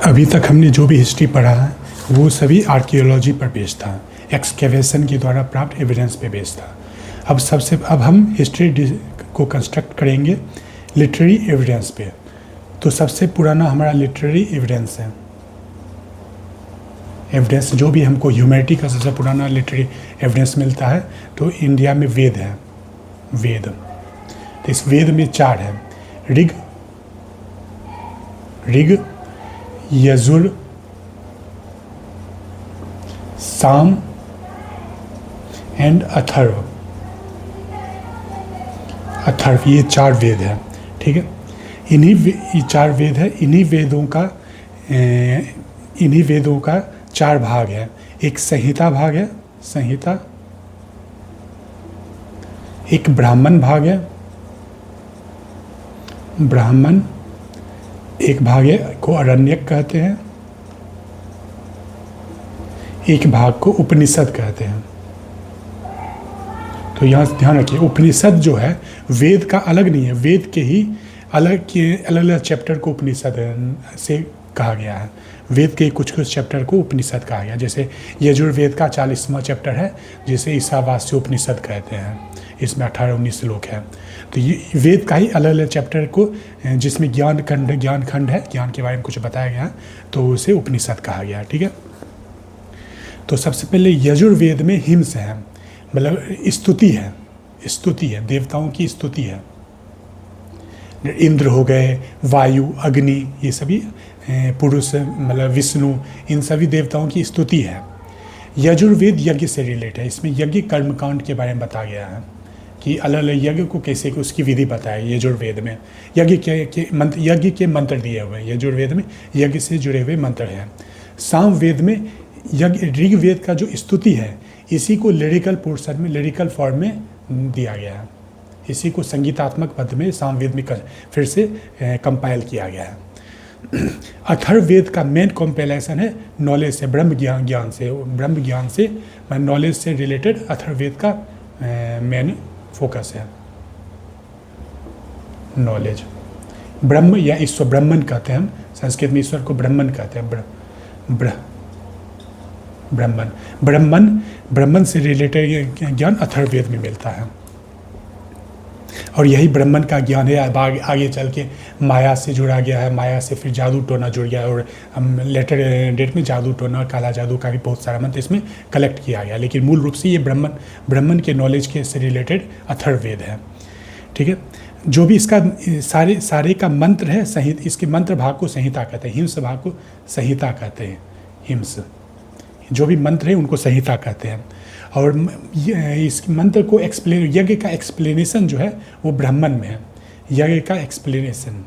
अभी तक हमने जो भी हिस्ट्री पढ़ा है वो सभी आर्कियोलॉजी पर बेस्ड था, एक्सकेवेशन के द्वारा प्राप्त एविडेंस पे बेस्ड था। अब हम हिस्ट्री को कंस्ट्रक्ट करेंगे लिटरेरी एविडेंस पे। तो सबसे पुराना हमारा लिटरेरी एविडेंस है, एविडेंस जो भी हमको ह्यूमैनिटी का सबसे पुराना लिटरेरी एविडेंस मिलता है तो इंडिया में वेद है। वेद, तो इस वेद में 4 है, ऋग, यजुर, साम एंड अथर्व। ये 4 वेद है, ठीक है। ये 4 वेद है। इन्हीं वेदों का 4 भाग है। एक संहिता भाग है, संहिता, एक ब्राह्मण भाग है, ब्राह्मण, एक भाग है को अरण्यक कहते हैं, एक भाग को उपनिषद कहते हैं। तो यहाँ ध्यान रखिए, उपनिषद जो है वेद का अलग नहीं है, वेद के ही अलग चैप्टर को उपनिषद से कहा गया है। वेद के कुछ चैप्टर को उपनिषद कहा गया, जैसे यजुर्वेद का 40वां चैप्टर है जिसे ईशावास्योपनिषद कहते हैं। इसमें 18-19 श्लोक है। तो ये वेद का ही अलग अलग चैप्टर को, जिसमें ज्ञान खंड है, ज्ञान के बारे में कुछ बताया गया है, तो उसे उपनिषद कहा गया, ठीक है। तो सबसे पहले यजुर्वेद में हिम्स है, मतलब स्तुति है, देवताओं की स्तुति है। इंद्र हो गए, वायु, अग्नि, ये सभी पुरुष, मतलब विष्णु, इन सभी देवताओं की स्तुति है। यजुर्वेद यज्ञ से रिलेटेड है। इसमें यज्ञ कर्मकांड के बारे में बताया गया है कि अलग अलग यज्ञ को कैसे, उसकी विधि बताई यजुर्वेद में। यज्ञ के मंत्र दिए हुए हैं यजुर्वेद में, यज्ञ से जुड़े हुए मंत्र हैं। सामवेद में ऋग्वेद का जो स्तुति है, इसी को लिरिकल पोर्शन में, लिरिकल फॉर्म में दिया गया है। इसी को संगीतात्मक पद में सामवेद में फिर से कंपाइल किया गया है। अथर्ववेद का मेन कॉम्पिलेशन है नॉलेज से, ब्रह्म ज्ञान से नॉलेज से रिलेटेड अथर्ववेद का मेन फोकस है। नॉलेज, ब्रह्म या ईश्वर, ब्रह्मन कहते हैं हम, संस्कृत में ईश्वर को ब्रह्मन कहते हैं। ब्रह्मन से रिलेटेड ज्ञान अथर्ववेद में मिलता है। और यही ब्रह्मन का ज्ञान है आगे चल के माया से जुड़ा गया है। माया से फिर जादू टोना जुड़ गया, और हम लेटर डेट में जादू टोना, काला जादू का भी बहुत सारा मंत्र इसमें कलेक्ट किया गया। लेकिन मूल रूप से ये ब्रह्मन के नॉलेज के से रिलेटेड अथर्ववेद है, ठीक है। जो भी इसका सारे का मंत्र है, इसके मंत्र भाग को संहिता कहते हैं, हिंस भाग को संहिता कहते हैं। हिंस, जो भी मंत्र है उनको संहिता कहते हैं। और इस मंत्र को यज्ञ का एक्सप्लेनेशन जो है वो ब्राह्मण में है। यज्ञ का एक्सप्लेनेशन,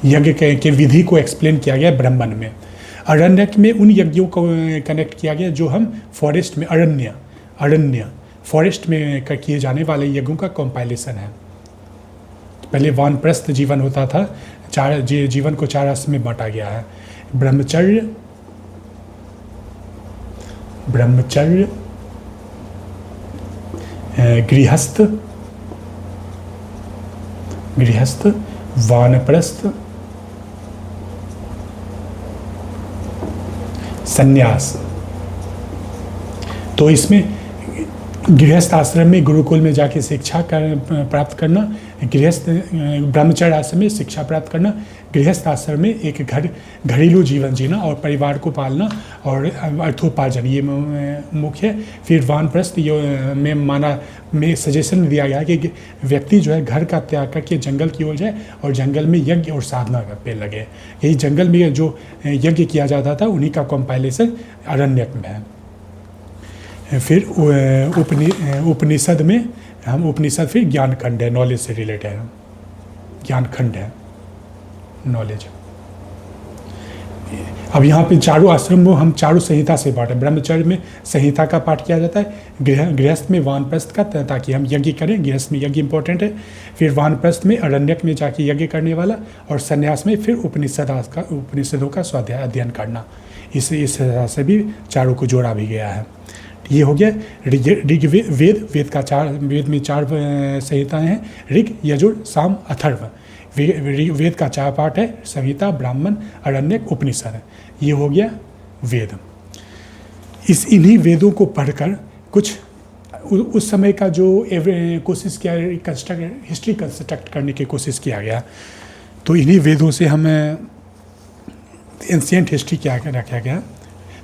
यज्ञ के विधि को एक्सप्लेन किया गया ब्राह्मण में। अरण्यक में उन यज्ञों को कनेक्ट किया गया जो हम फॉरेस्ट में, अरण्य फॉरेस्ट में किए जाने वाले यज्ञों का कॉम्पाइलेशन है। पहले वानप्रस्थ जीवन होता था, जीवन को 4 अंश में बांटा गया है। ब्रह्मचर्य, गृहस्थ, वानप्रस्थ, संन्यास। तो इसमें गृहस्थ आश्रम में, गुरुकुल में जाके शिक्षा प्राप्त करना, ब्रह्मचर्य आश्रम में शिक्षा प्राप्त करना, गृहस्थ आश्रम में एक घरेलू जीवन जीना और परिवार को पालना और अर्थोपार्जन, ये मुख्य। फिर वानप्रस्थ में सजेशन दिया गया कि व्यक्ति जो है घर का त्याग करके जंगल की ओर जाए और जंगल में यज्ञ और साधना पे लगे। यही जंगल में जो यज्ञ किया जाता था उन्हीं का कंपाइलेशन अरण्यक में है। फिर उपनिषद में हम उपनिषद, फिर ज्ञान खंड है, नॉलेज से रिलेटेड है, ज्ञान खंड है, नॉलेज। अब यहाँ पे चारों आश्रम में हम चारों संहिता से बांटे। ब्रह्मचर्य में संहिता का पाठ किया जाता है, गृहस्थ में वानप्रस्थ का, ताकि हम यज्ञ करें, गृहस्थ में यज्ञ इंपॉर्टेंट है। फिर वानप्रस्थ में अरण्यक में जाके यज्ञ करने वाला, और संन्यास में फिर उपनिषदों का स्वाध्याय अध्ययन करना। इस हिसाब से भी चारों को जोड़ा भी गया है। ये हो गया वेद में 4 संहिताएं हैं, ऋग, यजुर, साम, अथर्व। वेद का 4 पार्ट है, संहिता, ब्राह्मण, आरण्यक, उपनिषद। ये हो गया वेद। इन्हीं वेदों को पढ़कर कुछ उस समय का जो कोशिश किया हिस्ट्री कंस्ट्रक्ट करने की कोशिश किया गया, तो इन्हीं वेदों से हम एंशिएंट हिस्ट्री क्या रखा गया।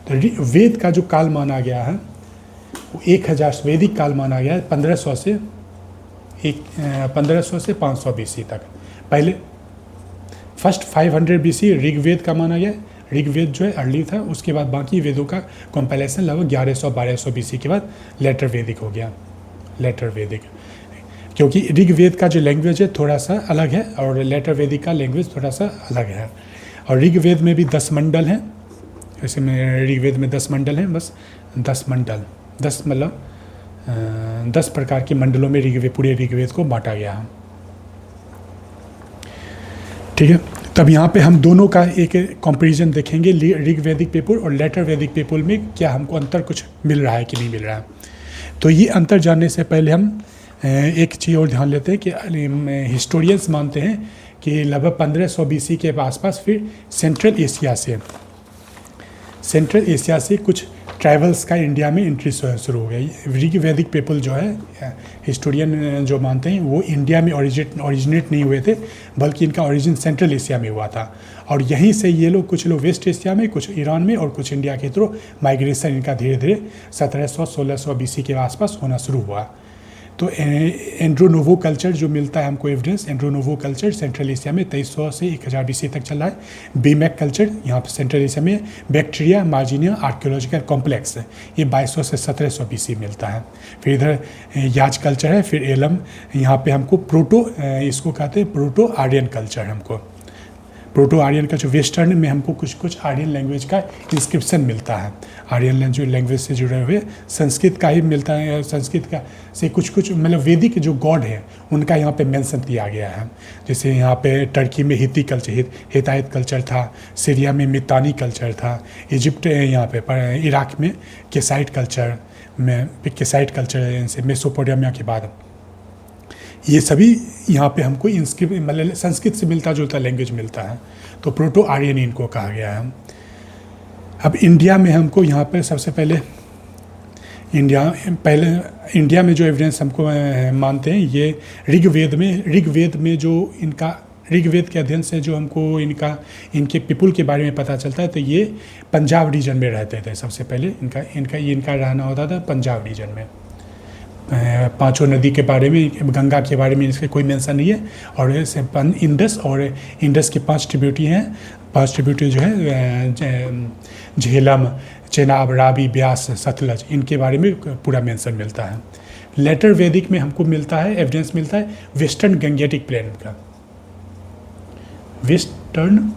तो वेद का जो काल माना गया है वो 1000 वैदिक काल माना गया है 1500 से 500 BC तक। पहले फर्स्ट 500 BC ऋग्वेद का माना गया। ऋग्वेद जो है अर्ली था, उसके बाद बाकी वेदों का कंपाइलेशन लगभग 1100-1200 BC के बाद लेटर वैदिक हो गया। लेटर वैदिक क्योंकि ऋग्वेद का जो लैंग्वेज है थोड़ा सा अलग है और लेटर वैदिक का लैंग्वेज थोड़ा सा अलग है। और ऋग्वेद में भी 10 मंडल हैं। ऐसे में ऋग्वेद में 10 मंडल हैं, बस 10 मंडल, 10 मतलब 10 प्रकार के मंडलों में पूरे ऋग्वेद को बांटा गया है। ठीक है, तब यहाँ पे हम दोनों का एक कंपैरिजन देखेंगे, ऋग्वेदिक पीपल और लेटर वैदिक पीपल में क्या हमको अंतर कुछ मिल रहा है कि नहीं मिल रहा है। तो ये अंतर जानने से पहले हम एक चीज़ और ध्यान लेते हैं कि हिस्टोरियंस मानते हैं कि लगभग 1500 BC के आसपास फिर सेंट्रल एशिया से कुछ ट्राइबल्स का इंडिया में एंट्री शुरू हो गई। ऋग्वेदिक पीपल जो है हिस्टोरियन जो मानते हैं वो इंडिया में ओरिजिनेट नहीं हुए थे, बल्कि इनका ओरिजिन सेंट्रल एशिया में हुआ था। और यहीं से ये लोग, कुछ लोग वेस्ट एशिया में, कुछ ईरान में और कुछ इंडिया के थ्रू माइग्रेशन इनका धीरे धीरे 1700-1600 BC के आसपास होना शुरू हुआ। तो एंड्रोनोवो कल्चर जो मिलता है हमको एविडेंस, एंड्रोनोवो कल्चर सेंट्रल एशिया में 2300 से 1000 BC तक चला है। बीमैक कल्चर यहाँ पर सेंट्रल एशिया में, बैक्टीरिया मार्जिनिया आर्कियोलॉजिकल कॉम्प्लेक्स है, ये 2200 से 1700 BC मिलता है। फिर इधर याज कल्चर है, फिर एलम, यहाँ पे हमको इसको कहते हैं प्रोटो आर्यन कल्चर। हमको प्रोटो आर्यन का जो वेस्टर्न में हमको कुछ आर्यन लैंग्वेज का इंस्क्रिप्शन मिलता है। आर्यन जो लैंग्वेज से जुड़े हुए संस्कृत का ही मिलता है। संस्कृत का से कुछ मतलब वैदिक जो गॉड है उनका यहाँ पे मेंशन किया गया है। जैसे यहाँ पे टर्की में हिती कल्चर, हितायत कल्चर था, सीरिया में मितानी कल्चर था, इजिप्ट यहाँ पे इराक में केसाइट कल्चर से मेसोपोटामिया के बाद ये सभी यहाँ पे हमको मतलब संस्कृत से मिलता जुलता लैंग्वेज मिलता है। तो प्रोटो आर्यन इनको कहा गया है। अब इंडिया में हमको यहाँ पे सबसे पहले इंडिया में जो एविडेंस हमको मानते हैं ये ऋग्वेद में जो इनका ऋग्वेद के अध्ययन से जो हमको इनके पीपुल के बारे में पता चलता है, तो ये पंजाब रीजन में रहते थे। सबसे पहले इनका रहना होता था पंजाब रीजन में। 5 नदी के बारे में, गंगा के बारे में इसके कोई मेंशन नहीं है। और इंडस के 5 ट्रिब्यूटरी हैं। 5 ट्रिब्यूटरी जो है झेलम, चेनाब, रावी, ब्यास, सतलज, इनके बारे में पूरा मेंशन मिलता है। लेटर वैदिक में हमको मिलता है, एविडेंस मिलता है वेस्टर्न गैंगेटिक प्लेन का। वेस्टर्न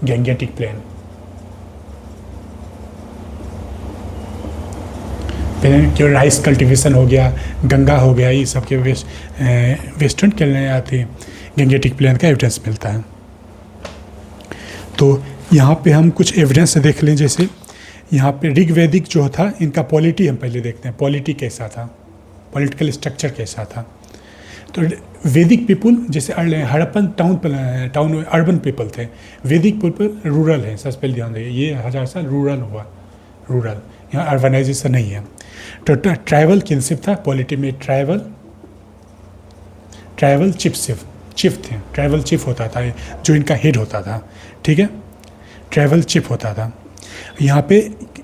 गैंगेटिक प्लेन जो राइस कल्टीवेशन हो गया, गंगा हो गया, ये सब के वेस्टर्न गैंगेटिक प्लेन का एविडेंस मिलता है। तो यहाँ पे हम कुछ एविडेंस देख लें। जैसे यहाँ पे ऋग्वेदिक जो था इनका पॉलिटी हम पहले देखते हैं, पॉलिटी कैसा था, पॉलिटिकल स्ट्रक्चर कैसा था। तो वैदिक पीपुल जैसे हड़प्पन टाउन अर्बन पीपल थे, वैदिक पीपल रूरल है। सबसे पहले ध्यान दें, ये 1000 साल रूरल हुआ, रूरल, यहाँ अर्बनाइजेशन नहीं है। तो ट्राइबल किनशिप था, पॉलिटी में ट्राइबल चीफ थे। ट्राइबल चीफ होता था जो इनका हेड होता था, ठीक है, ट्राइबल चीफ होता था। यहाँ पे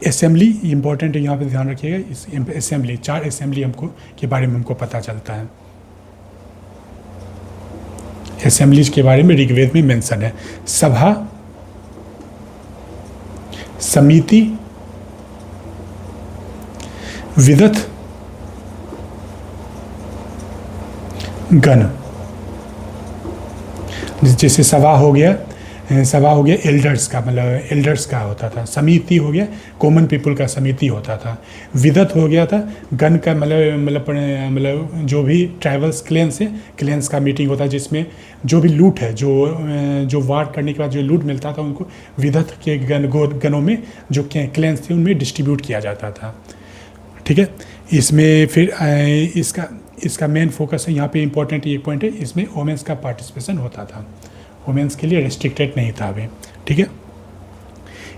असेंबली इंपॉर्टेंट है, यहाँ पे ध्यान रखिएगा। इस असेंबली 4 असेंबली हमको के बारे में हमको पता चलता है। असेंबलीज के बारे में ऋग्वेद में मेंशन है। सभा, समिति, विदथ, गण। जैसे सभा हो गया एल्डर्स का, मतलब एल्डर्स का होता था। समिति हो गया कॉमन पीपल का समिति होता था। विदत हो गया था गण का, मतलब जो भी ट्राइबल्स क्लेंस का मीटिंग होता है, जिसमें जो भी लूट है, जो वार करने के बाद जो लूट मिलता था उनको विदत के गणों में जो क्लेंस थे उनमें डिस्ट्रीब्यूट किया जाता था, ठीक है। इसमें फिर इसका इसका मेन फोकस है यहाँ पे, इंपॉर्टेंट ये पॉइंट है, इसमें वोमेंस का पार्टिसिपेशन होता था, वोमेंस के लिए रेस्ट्रिक्टेड नहीं था अभी, ठीक है।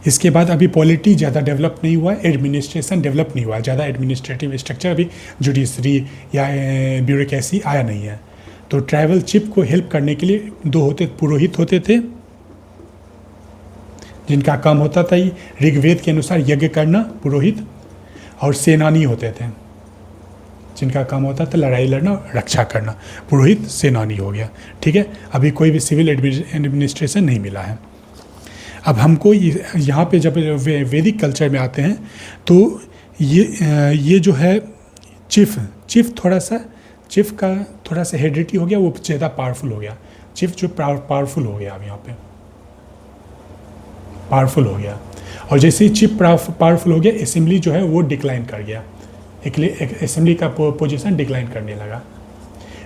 इसके बाद अभी पॉलिटी ज़्यादा डेवलप नहीं हुआ, एडमिनिस्ट्रेशन डेवलप नहीं हुआ, ज़्यादा एडमिनिस्ट्रेटिव स्ट्रक्चर अभी जुडिशरी या ब्यूरोक्रेसी आया नहीं है। तो ट्राइबल चीफ को हेल्प करने के लिए दो पुरोहित होते थे, जिनका काम होता था ऋग्वेद के अनुसार यज्ञ करना, पुरोहित, और सेनानी होते थे, जिनका काम होता था लड़ाई लड़ना, रक्षा करना। पुरोहित सेनानी हो गया, ठीक है। अभी कोई भी सिविल एडमिनिस्ट्रेशन नहीं मिला है। अब हमको यहाँ पे जब वैदिक कल्चर में आते हैं तो ये जो है चीफ का थोड़ा सा हेरिडिटी हो गया, वो ज़्यादा पावरफुल हो गया। चीफ जो पावरफुल हो गया अब यहाँ पे पावरफुल हो गया, और जैसे ही चीफ पावरफुल हो गया, असेंबली जो है वो डिक्लाइन कर गया, असेंबली का पोजीशन डिक्लाइन करने लगा।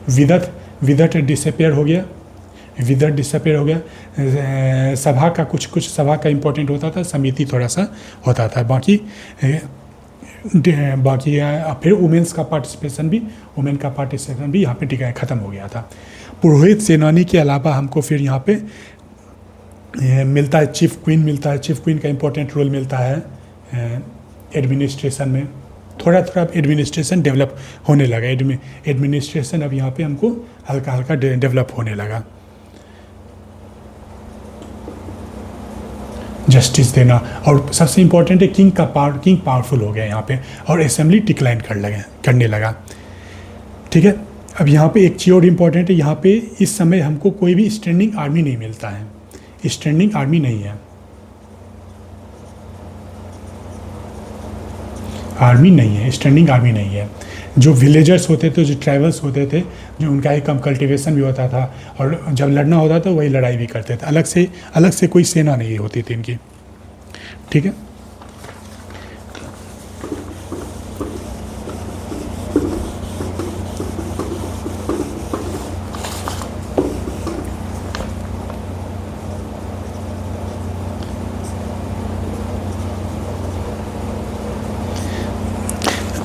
विदत डिसअपेयर हो गया, सभा का कुछ सभा का इम्पोर्टेंट होता था, समिति थोड़ा सा होता था, बाकी फिर वुमेन का पार्टिसिपेशन भी यहाँ पे ख़त्म हो गया था। पुरोहित सेनानी के अलावा हमको फिर यहाँ पे मिलता है चीफ क्वीन मिलता है। चीफ क्वीन का इम्पोर्टेंट रोल मिलता है एडमिनिस्ट्रेशन में। थोड़ा एडमिनिस्ट्रेशन डेवलप होने लगा, एडमिनिस्ट्रेशन अब यहाँ पे हमको हल्का डेवलप होने लगा। जस्टिस देना, और सबसे इम्पोर्टेंट है किंग पावरफुल हो गया यहाँ पे, और असेंबली डिक्लाइन करने लगा, ठीक है। अब यहाँ पे एक चीज़ और इम्पोर्टेंट है, यहाँ पे इस समय हमको कोई भी स्टैंडिंग आर्मी नहीं मिलता है, स्टैंडिंग आर्मी नहीं है, स्टैंडिंग आर्मी नहीं है। जो विलेजर्स होते थे, जो ट्राइबल्स होते थे, जो उनका एक कम कल्टीवेशन भी होता था, और जब लड़ना होता था वही लड़ाई भी करते थे, अलग से कोई सेना नहीं होती थी इनकी, ठीक है।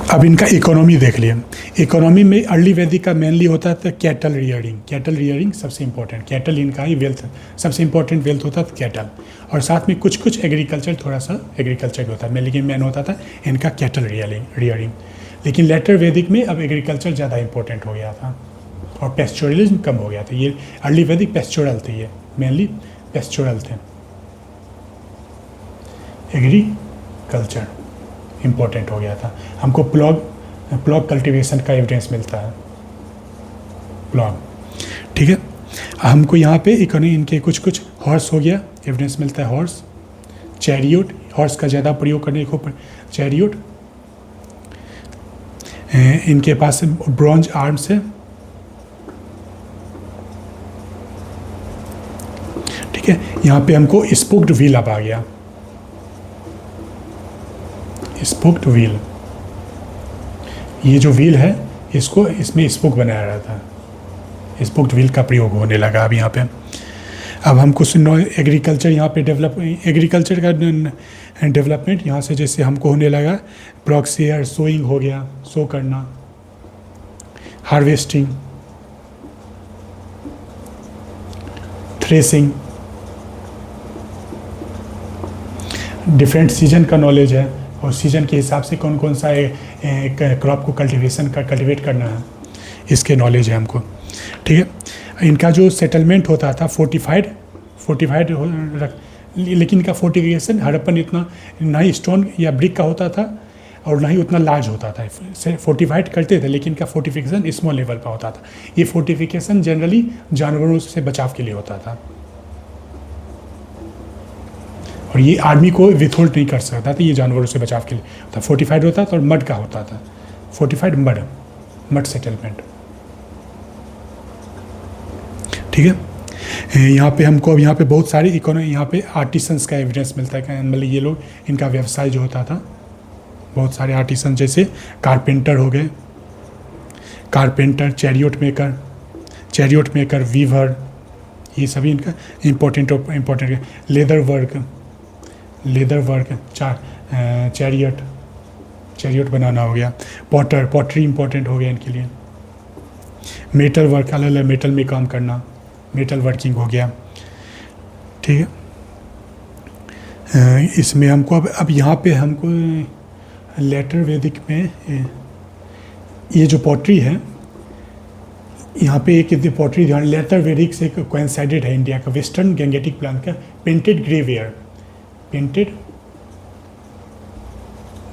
अब इनका इकोनॉमी देख लिए। इकोनॉमी में अर्ली वैदिक का मेनली होता था कैटल रियरिंग सबसे इंपॉर्टेंट, कैटल इनका ही वेल्थ, सबसे इंपॉर्टेंट वेल्थ होता था कैटल, और साथ में कुछ एग्रीकल्चर, थोड़ा सा एग्रीकल्चर भी होता है, लेकिन मेन होता था इनका कैटल रियरिंग। लेकिन लेटर वैदिक में अब एग्रीकल्चर ज़्यादा इंपॉर्टेंट हो गया था और पेस्टोरलिज्म कम हो गया था। ये अर्ली वैदिक पेस्टोरल थे, ये मेनली पेस्टोरल थे, एग्रीकल्चर इम्पोर्टेंट हो गया था। हमको प्लॉग कल्टीवेशन का एविडेंस मिलता है, प्लॉग, ठीक है। हमको यहाँ पे इकोनॉमी इनके कुछ हॉर्स हो गया, एविडेंस मिलता है हॉर्स, चैरियोट, हॉर्स का ज़्यादा प्रयोग करने को, चैरियोट, इनके पास ब्रॉन्ज आर्म्स है, ठीक है। यहाँ पे हमको स्पोक्ड व्हील अब आ गया, स्पोक्ड व्हील, ये जो व्हील है इसमें स्पोक बनाया रहा था, स्पोक्ड व्हील का प्रयोग होने लगा अब यहाँ पे। अब हमको एग्रीकल्चर यहाँ पे एग्रीकल्चर का डेवलपमेंट यहाँ से जैसे हमको होने लगा, प्रोक्सियर सोइंग हो गया, सो करना, हार्वेस्टिंग, थ्रेसिंग, डिफरेंट सीजन का नॉलेज है, और सीजन के हिसाब से कौन सा एक क्रॉप को कल्टिवेट करना है, इसके नॉलेज है हमको, ठीक है। इनका जो सेटलमेंट होता था फोर्टिफाइड, लेकिन इनका फोर्टिफिकेशन हड़प्पन इतना ना ही स्टोन या ब्रिक का होता था और ना ही उतना लार्ज होता था। फोर्टिफाइड करते थे लेकिन इनका फोर्टिफिकेशन स्मॉल लेवल का होता था। ये फोर्टिफिकेशन जनरली जानवरों से बचाव के लिए होता था, और ये आर्मी को विथहोल्ड नहीं कर सकता था, ये जानवरों से बचाव के लिए होता। फोर्टिफाइड होता था और मड का होता था, फोर्टिफाइड मड सेटलमेंट, ठीक है। यहाँ पे हमको अब यहाँ पे बहुत सारी इकोनॉमी, यहाँ पे आर्टिसंस का एविडेंस मिलता है, मतलब ये लोग, इनका व्यवसाय जो होता था, बहुत सारे आर्टिसन जैसे कारपेंटर हो गए, कारपेंटर, चैरियोट मेकर, वीवर, ये सभी इनका इम्पोर्टेंट। लेदर वर्क, चैरियट बनाना हो गया, पॉटरी इम्पोर्टेंट हो गया इनके लिए, मेटल वर्क, अलग अलग मेटल में काम करना, मेटल वर्किंग हो गया। ठीक है, इसमें हमको अब यहाँ पे हमको लेटर वैदिक में ये जो पॉटरी है, यहाँ पे एक पॉटरी ध्यान, लेटर वैदिक से कोइंसाइडेड है इंडिया का वेस्टर्न गैंगेटिक प्लांट का painted grey ware, painted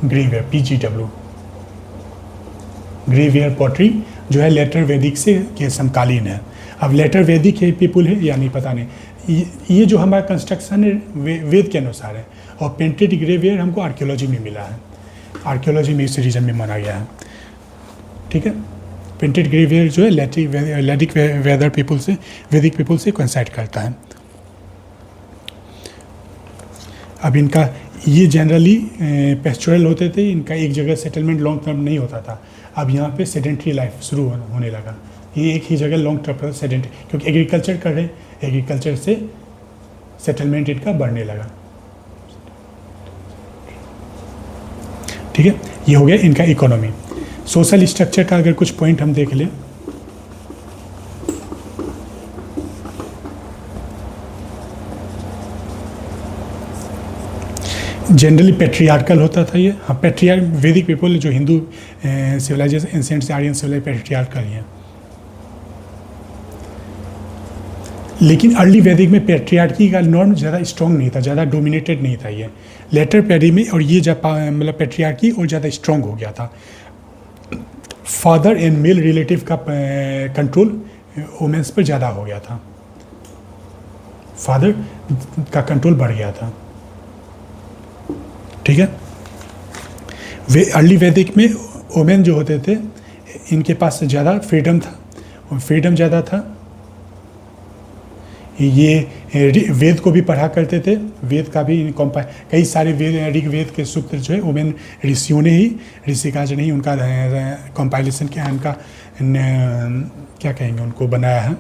grey ware PGW, grey ware pottery जो है लेटर वैदिक से के समकालीन है। अब लेटर वैदिक है पीपुल है या नहीं पता नहीं, ये जो हमारा कंस्ट्रक्शन है वेद के अनुसार है, और पेंटेड ग्रेवेयर हमको आर्कियोलॉजी में मिला है, आर्कियोलॉजी में इस रीजन में माना गया है। ठीक है, पेंटेड ग्रेवेयर जो है लेडिक वेदर पीपुल से, वैदिक पीपुल से कोइंसाइड करता है। अब इनका ये जनरली पेस्टोरल होते थे, इनका एक जगह सेटलमेंट लॉन्ग टर्म नहीं होता था। अब यहाँ पे सेडेंट्री लाइफ शुरू होने लगा, ये एक ही जगह लॉन्ग टर्म पर सेडेंट्री, क्योंकि एग्रीकल्चर कर रहे हैं, एग्रीकल्चर से सेटलमेंट इनका बढ़ने लगा। ठीक है, ये हो गया इनका इकोनॉमी। सोशल स्ट्रक्चर का अगर कुछ पॉइंट हम देख लें, जनरली पेट्रियार्कल होता था ये। हाँ, पेट्रियार्क वैदिक पीपल जो हिंदू सिविलाइजेशन एंशिएंट से आर्यन सिविलाइज पेट्रियार्कल है, लेकिन अर्ली वैदिक में पेट्रियार्की का नॉर्म ज़्यादा स्ट्रॉन्ग नहीं था, ज़्यादा डोमिनेटेड नहीं था ये। लेटर पेरी में और ये जब मतलब पेट्रियार्की और ज़्यादा स्ट्रॉन्ग हो गया था। फादर एंड मेल रिलेटिव का कंट्रोल वुमेन्स पर ज़्यादा हो गया था, फादर का कंट्रोल बढ़ गया था। ठीक है, वे अर्ली वैदिक में वुमेन जो होते थे इनके पास ज़्यादा फ्रीडम था, और फ्रीडम ज़्यादा था। ये वेद को भी पढ़ा करते थे, वेद का भी कई सारे वेद, ऋग्वेद के सूत्र जो है वुमेन ऋषियों ने ही, ऋषिकाज ने ही उनका कंपाइलेशन किया, उनका क्या कहेंगे उनको बनाया है।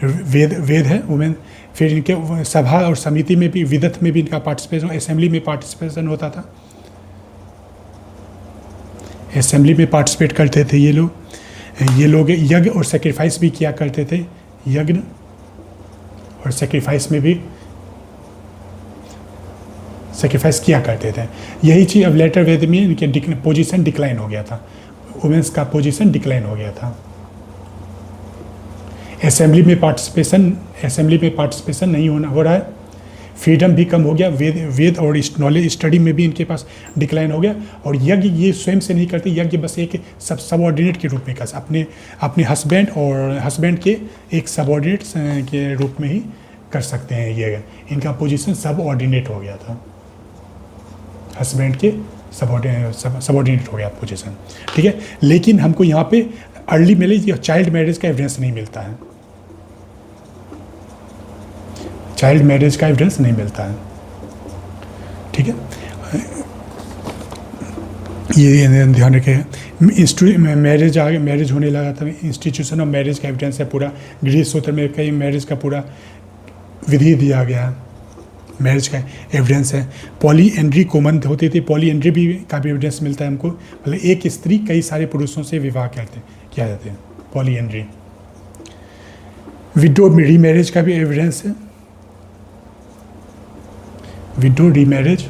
वेद है वुमेन। फिर इनके सभा और समिति में भी, विदत में भी इनका पार्टिसिपेशन, असेंबली में पार्टिसिपेशन होता था, असेंबली में पार्टिसिपेट करते थे ये लोग यज्ञ और सेक्रीफाइस भी किया करते थे, यज्ञ और सेक्रीफाइस में भी सेक्रीफाइस किया करते थे। यही चीज़ अब लेटर वेद में इनके पोजीशन डिक्लाइन हो गया था, वुमेन्स का पोजीशन डिक्लाइन हो गया था। असेंबली में पार्टिसिपेशन नहीं हो रहा है, फ्रीडम भी कम हो गया, वेद और नॉलेज स्टडी में भी इनके पास डिक्लाइन हो गया। और यज्ञ ये स्वयं से नहीं करते, यज्ञ बस एक सबऑर्डिनेट के रूप में कर, अपने हस्बैंड के एक सबऑर्डिनेट के रूप में ही कर सकते हैं ये। इनका पोजीशन सबऑर्डिनेट हो गया था, हस्बैंड के सबऑर्डिनेट हो गया पोजीशन। ठीक है, लेकिन हमको यहाँ पे अर्ली मैरिज या चाइल्ड मैरिज का एविडेंस नहीं मिलता है, चाइल्ड मैरिज का एविडेंस नहीं मिलता है। ठीक है, ये ध्यान रखें। मैरिज होने लगा था, इंस्टीट्यूशन ऑफ मैरिज का एविडेंस है पूरा, ग्रीस सूत्र में कई मैरिज का पूरा विधि दिया गया, मैरिज का एविडेंस है। पॉली एंड्री कॉमन होती थी, पॉली एंड्री भी का भी एविडेंस मिलता है हमको, मतलब एक स्त्री कई सारे पुरुषों से विवाह किया जाते हैं, पॉली एंड्री। विडो रीमैरिज का भी एविडेंस है, विडो रीमैरिज।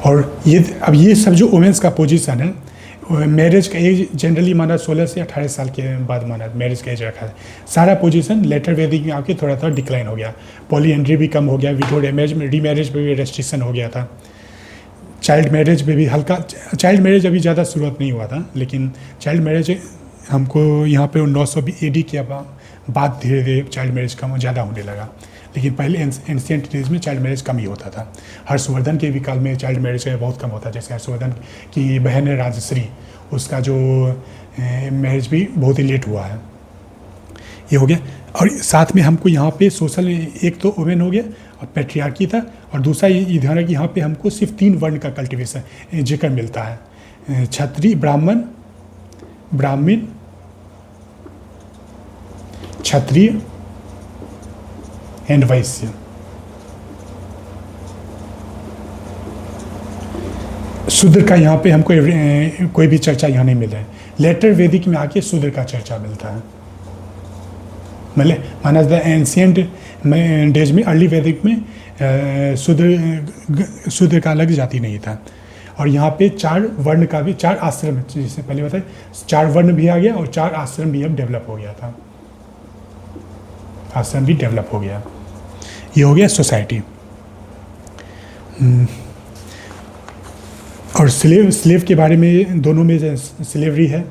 और ये सब जो वुमेन्स का पोजीशन है, मैरिज का एज जनरली माना 16 से 18 साल के बाद माना मैरिज का एज रखा है। सारा पोजीशन लेटर वैदिक में आके थोड़ा थोड़ा डिक्लाइन हो गया, पॉली एंट्री भी कम हो गया, विडो रीमैरिज पे भी रेस्ट्रिक्शन हो गया था, चाइल्ड मैरिज पे भी हल्का, चाइल्ड मैरिज अभी ज़्यादा शुरुआत नहीं हुआ था, लेकिन चाइल्ड मैरिज हमको यहाँ पे 900 AD के बाद धीरे धीरे चाइल्ड मैरिज कम ज़्यादा होने लगा, लेकिन पहले एंशिएंट डेज में चाइल्ड मैरिज कम ही होता था। हर्षवर्धन के भी काल में चाइल्ड मैरिज बहुत कम होता, जैसे हर्षवर्धन की बहन है राजश्री, उसका जो मैरिज भी बहुत ही लेट हुआ है। ये हो गया। और साथ में हमको यहाँ पे सोशल, एक तो वुमेन हो गया और पैट्रियार्की था, और दूसरा ये ध्यान है कि यहाँ पे हमको सिर्फ 3 वर्ण का कल्टिवेशन जिक्र मिलता है, क्षत्रिय, ब्राह्मण, क्षत्रिय एंड वैश्य। शूद्र का यहाँ पे हमको कोई भी चर्चा यहाँ नहीं मिला है। लेटर वैदिक में आके शूद्र का चर्चा मिलता है। मतलब माना द एंशियंट डेज में, अर्ली वैदिक में शूद्र का अलग जाति नहीं था। और यहाँ पे 4 वर्ण का भी, 4 आश्रम, जिससे पहले बताए 4 वर्ण भी आ गया और 4 आश्रम भी अब डेवलप हो गया था। आश्रम भी डेवलप हो गया। ये हो गया सोसाइटी। और स्लेव के बारे में, दोनों में स्लेवरी है,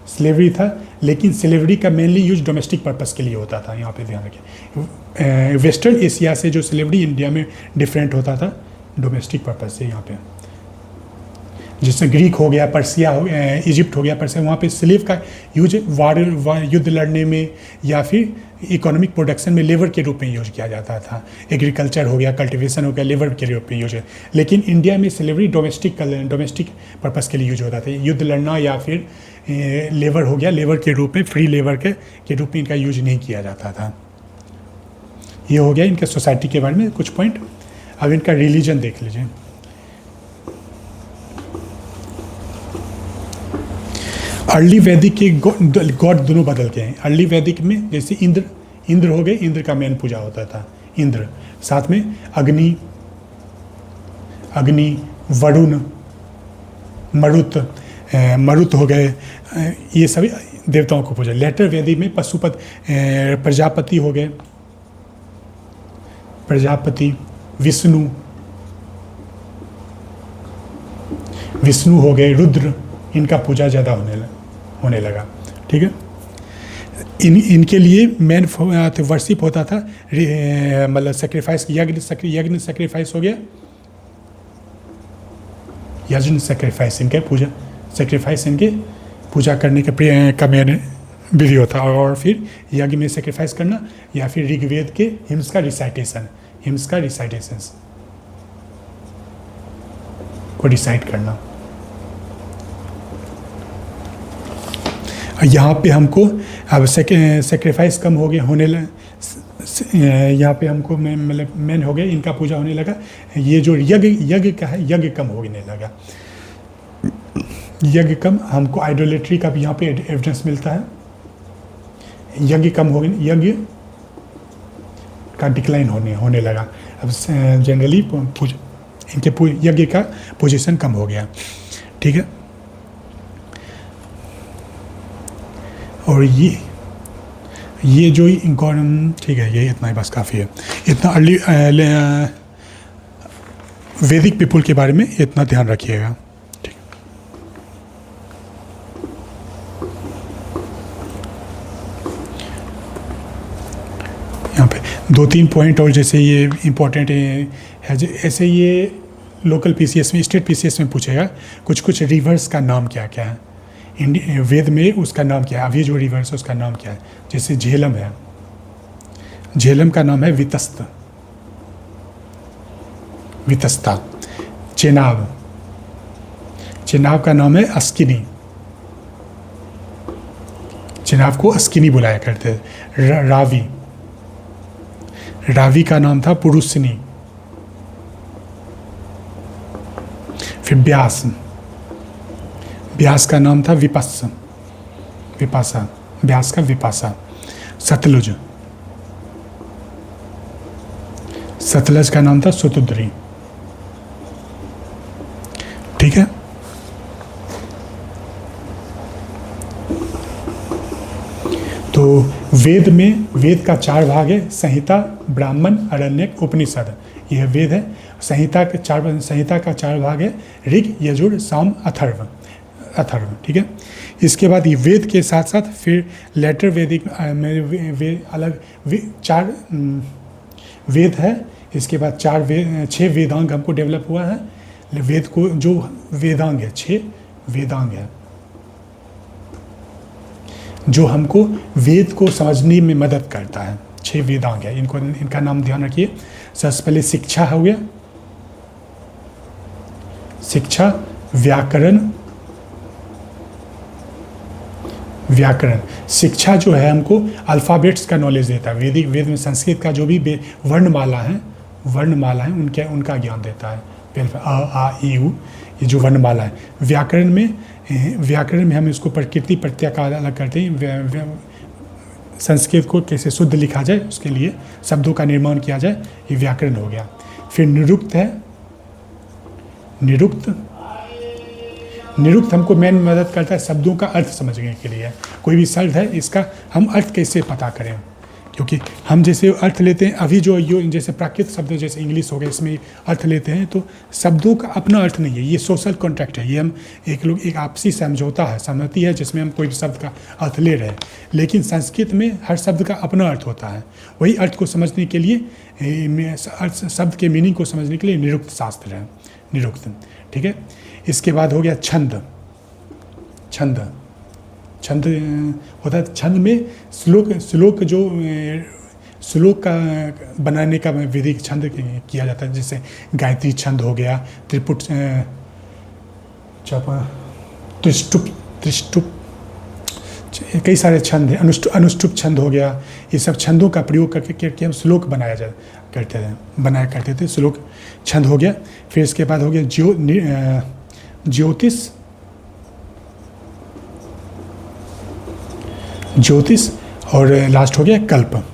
स्लेवरी था, लेकिन स्लेवरी का मेनली यूज डोमेस्टिक पर्पस के लिए होता था। यहाँ पे ध्यान रखें, वेस्टर्न एशिया से जो स्लेवरी इंडिया में डिफरेंट होता था डोमेस्टिक पर्पस से। यहाँ पे जैसे ग्रीक हो गया, पर्सिया हो गया, इजिप्ट हो गया, पर्सिया, वहाँ पे स्लेव का यूज युद्ध लड़ने में या फिर इकोनॉमिक प्रोडक्शन में लेबर के रूप में यूज किया जाता था। एग्रीकल्चर हो गया, कल्टीवेशन हो गया, लेबर के रूप में यूज है। लेकिन इंडिया में स्लेवरी डोमेस्टिक पर्पस के लिए यूज होता था। युद्ध लड़ना या फिर लेबर हो गया, लेबर के रूप में, फ्री लेबर के रूप में इनका यूज नहीं किया जाता था। ये हो गया इनके सोसाइटी के बारे में कुछ पॉइंट। अब इनका रिलीजन देख लीजिए। अर्ली वैदिक के गॉड दोनों बदल के हैं। अर्ली वैदिक में जैसे इंद्र हो गए, इंद्र का मेन पूजा होता था, इंद्र। साथ में अग्नि, वरुण, मरुत हो गए, ये सभी देवताओं को पूजा। लेटर वैदिक में प्रजापति हो गए, प्रजापति, विष्णु हो गए, रुद्र, इनका पूजा ज़्यादा होने लगा। ठीक है, इनके लिए मेन वर्शिप होता था, मतलब सेक्रीफाइस, यज्ञ सेक्रीफाइस हो गया, यज्ञ सेक्रीफाइस इनके पूजा, सेक्रीफाइस इनके पूजा करने का मेन विधि होता है। और फिर यज्ञ में सेक्रीफाइस करना या फिर ऋग्वेद के हिम्स का रिसाइटेशन को डिसाइड करना। यहाँ पे हमको अब सेक्रीफाइस कम हो गया, यहाँ पे हमको मतलब मेन हो गया, इनका पूजा होने लगा। ये जो यज्ञ का है, यज्ञ कम होने लगा, यज्ञ कम। हमको आइडोलेट्री का भी यहाँ पे एविडेंस मिलता है। यज्ञ कम हो गए, यज्ञ का डिक्लाइन होने लगा। अब जनरली इनके यज्ञ का पोजीशन कम हो गया। ठीक है, और ये जो ठीक है, ये इतना ही बस काफ़ी है। इतना अर्ली वैदिक पीपल के बारे में इतना ध्यान रखिएगा। ठीक, यहाँ पे 2-3 पॉइंट और, जैसे ये इम्पोर्टेंट है, ऐसे ये लोकल पीसीएस में, स्टेट पीसीएस में पूछेगा कुछ रिवर्स का नाम क्या क्या है, वेद में उसका नाम क्या है, अभी जो रिवर्स है उसका नाम क्या है। जैसे झेलम है, झेलम का नाम है वितस्ता। चेनाब का नाम है अस्किनी, चेनाब को अस्किनी बुलाया करते थे। रावी का नाम था पुरुषनी। फिर व्यास का नाम था विपासा, व्यास का विपासा। सतलज का नाम था सुतुद्री। ठीक है, तो वेद का 4 भाग है, संहिता, ब्राह्मण, आरण्यक, उपनिषद। यह वेद है। संहिता का 4 भाग है, ऋग, यजुर, साम, अथर्व। ठीक है, इसके बाद ये वेद के साथ साथ फिर लेटर वैदिक में अलग 4 वेद है। इसके बाद 6 वेदांग हमको डेवलप हुआ है। वेद को जो वेदांग है, 6 वेदांग है जो हमको वेद को समझने में मदद करता है। 6 वेदांग है, इनका नाम ध्यान रखिए। सबसे पहले शिक्षा हो गया, शिक्षा, व्याकरण। शिक्षा जो है हमको अल्फ़ाबेट्स का नॉलेज देता है। वेद में संस्कृत का जो भी वर्णमाला है उनका ज्ञान देता है। पहले अ आ ई उ, ये जो वर्णमाला है। व्याकरण में हम इसको प्रकृति प्रत्यय का अलग करते हैं। संस्कृत को कैसे शुद्ध लिखा जाए उसके लिए शब्दों का निर्माण किया जाए, ये व्याकरण हो गया। फिर निरुक्त है। निरुक्त हमको मेन मदद करता है शब्दों का अर्थ समझने के लिए। कोई भी शब्द है, इसका हम अर्थ कैसे पता करें, क्योंकि हम जैसे अर्थ लेते हैं अभी जो जैसे प्राकृत शब्द जैसे इंग्लिश हो गया, इसमें अर्थ लेते हैं तो शब्दों का अपना अर्थ नहीं है, ये सोशल कॉन्ट्रैक्ट है। ये हम एक आपसी समझौता है, सहमति है, जिसमें हम कोई भी शब्द का अर्थ ले रहे हैं। लेकिन संस्कृत में हर शब्द का अपना अर्थ होता है। वही अर्थ को समझने के लिए, शब्द के मीनिंग को समझने के लिए निरुक्त शास्त्र है, निरुक्त। ठीक है। इसके बाद हो गया छंद। छंद होता है, छंद में श्लोक का बनाने का विधि छंद किया जाता है। जैसे गायत्री छंद हो गया, त्रिपुट त्रिष्टुप, कई सारे छंद हैं, अनुष्टुप छंद हो गया। ये सब छंदों का प्रयोग करके हम श्लोक बनाया करते थे। श्लोक छंद हो गया। फिर इसके बाद हो गया ज्योतिष और लास्ट हो गया कल्प।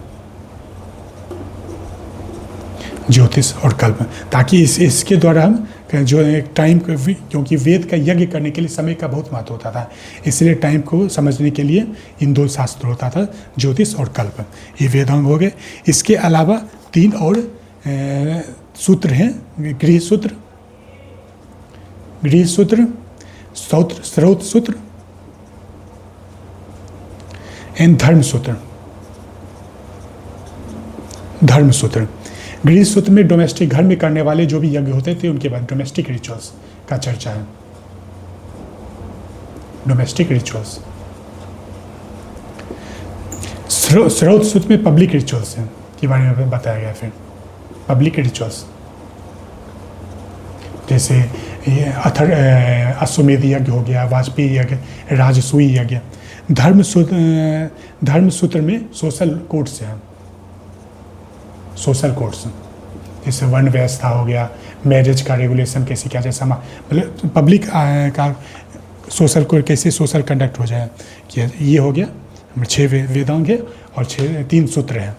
ज्योतिष और कल्प, ताकि इसके द्वारा हम जो एक टाइम, क्योंकि वेद का यज्ञ करने के लिए समय का बहुत महत्व होता था, इसलिए टाइम को समझने के लिए इन दो शास्त्र होता था, ज्योतिष और कल्प। ये वेदांग हो गए। इसके अलावा 3 और सूत्र हैं, गृह सूत्र, स्रोत सूत्र एंड धर्म सूत्र। गृह सूत्र में डोमेस्टिक, घर में करने वाले जो भी यज्ञ होते थे उनके बाद डोमेस्टिक रिचुअल्स का चर्चा है। Domestic rituals. स्रोत सूत्र में पब्लिक रिचुअल्स हैं के बारे में बताया गया। फिर पब्लिक रिचुअल्स जैसे ये अश्वमेध यज्ञ हो गया, वाजपेयी यज्ञ, राजसूय यज्ञ। धर्म सूत्र में सोशल कोड्स हैं, सोशल कोड्स जैसे वर्ण व्यवस्था हो गया, मैरिज का रेगुलेशन कैसे किया जाए, मतलब पब्लिक का सोशल कोड कैसे सोशल कंडक्ट हो जाए, ये हो गया। 6 वेदांग है और 3 सूत्र हैं।